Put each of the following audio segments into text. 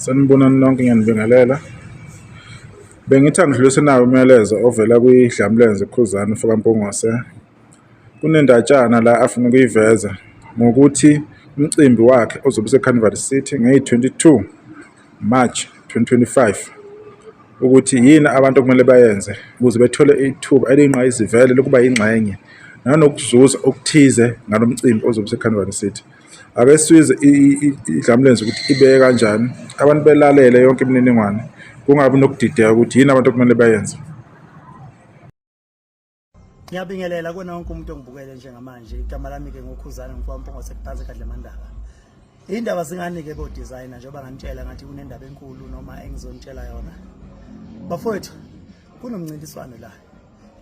Sanibonani nonke, ngiyanibingelela. Bengithi angidlulise nawo umyalezo ovela kwiDlamlenze Khuzani Mfokampongose. Kunendatshana la afuna ukuyiveza ngokuthi umcimbi wakhe ozobe useCarnival City ngeyi-22 March 2025 ukuthi yini abantu okumele bayenze ukuze bethole ithuba eliyingqayizivele lokuba yingxenye nanokuzuza okuthize ngalo mcimbi ozobe useCarnival City. Ake sizwe iDlamlenze ukuthi ibeke kanjani, abantu belalele yonke imininingwane, kungabi nokudideka ukuthi yini abantu okumele bayenze. Ngiyabingelela kuwona wonke umuntu ongibukele njengamanje. Igama lami-ke ngoKhuzani Mfokampongose Kuphansi Kadlemandaba. Indaba zinganike bo-designer njengoba ngantshela ngathi kunendaba enkulu noma engizonitshela yona. Bafowethu, kunomncintiswano la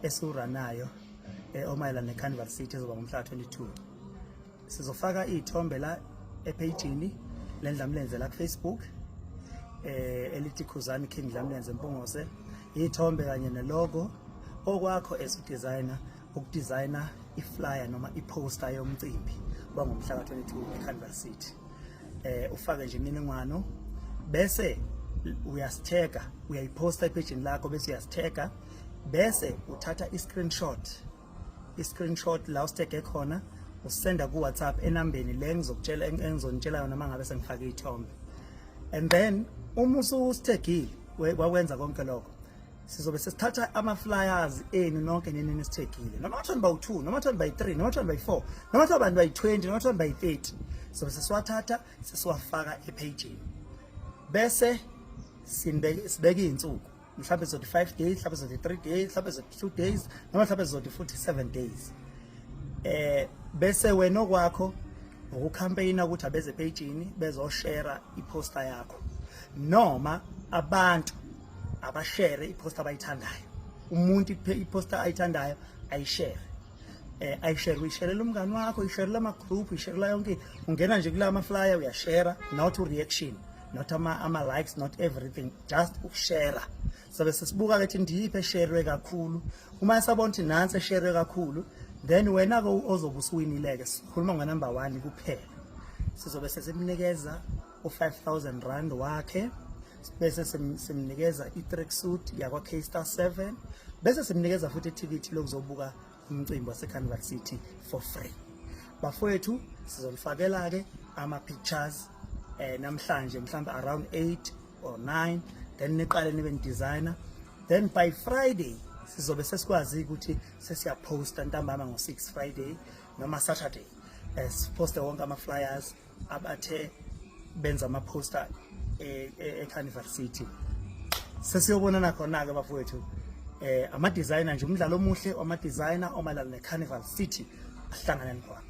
esiwuranayo omayelana neCarnival City ezoba ngomhla 22. Sizofaka iy'thombe la epagini leNdlamlenze la kuFacebook elithi Khuzani King Dlamlenze Mpongose, iy'thombe kanye nelogo. Okwakho as udesigner ukudizayina iflyer noma iposter yomcimbi wangomhla ka-22 eCarnival City. Ufake nje imininingwano bese uyasithega, uyayiposta epagini lakho bese uyasithega, bese uthatha i-screenshot la usithege khona, usenda ku WhatsApp enambeni le engizonitshela yona mangabe sengifake iy'thombe. And then uma usithegile wakwenza konke lokho, sizobe sesithatha ama-flyers enu nonke nini nisithegile, noma kuthiwa bawu-2 noma kuthiwa bayi-3 noma kuthiwa bayi-4 noma kuthiwa abantu bayi-20 noma kuthiwa bayi-30, sizobe sesiwathatha sesiwafaka epagini bese sibeke iy'nsuku, mhlawumbe zizodi 5 days, mhlawumbe zizodi 3 days, mhlawumbe zizodi 2 days noma mhlawumbe zizodi futhi 7 days. Bese wena okwakho ukukhampeyina ukuthi abeze epagini bezoshare iposter yakho, noma abantu abashare iposter abayithandayo. Umuntu iposter ayithandayo ayishare, uyisharela umngani wakho, uyisharela ama-group, uyisharela yonke. Ungena nje kula ama-flyer uyashare, not reaction, not ama-likes, not everything, just ukushare. Sobe sesibuka ke ndiyiphi esharwe kakhulu. Uma sabona ukuthi nansi esharwe kakhulu, then wena-ke ozobe usuwinile-ke, sikhuluma ngo-number 1 kuphela, sizobe sesimnikeza u-5,000 rand wakhe, bese simnikeza i-tracksuit yakwa K-Star 7, bese simnikeza futhi ithikithi lokuzobuka umcimbi waseCarnival City for free. Bafowethu, sizolifakela-ke ama-pictures namhlanje mhlawumbe around 8 or 9, then niqale nibe ni-designer, then by Friday sizobe sesikwazi ukuthi sesiyaposta ntambama ngo-6 Friday noma Saturday, siposte wonke ama-flyers abathe benza ama-poster eCarnival City. Sesiyobonana khona-ke bafowethu, ama-designer nje, umdlalo omuhle wama-designer omayelana neCarnival City, ahlanganeni khona.